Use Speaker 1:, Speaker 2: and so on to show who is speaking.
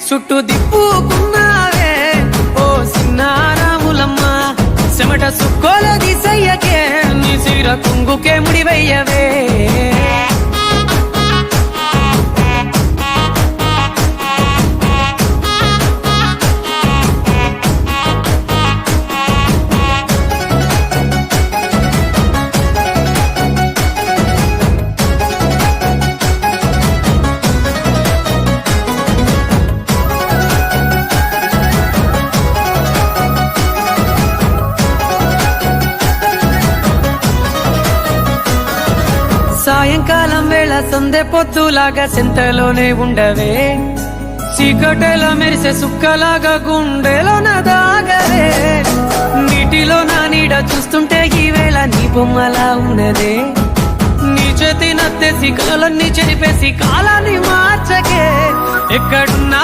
Speaker 1: చుట్టూ దిప్పుకున్నావే ఓ సిన్నారాములమ్మ చెమట సుక్కోల దిశయ్యకే నీ సిర కుంగుకే ముడివయ్యవే సాయంకాలం వేళ సందె పొద్దులాగా సింతలోనే ఉండవే చీకటెల మెరిసే సుక్కలాగా గుండెలోన దాగవే నీటిలో నా నీడ చూస్తుంటే ఈ వేళ నీ బొమ్మలా ఉన్నదే నీ చేతి నత్తేసి కలలన్నీ చెరిపేసి కాలాన్ని మార్చకే ఎక్కడున్నా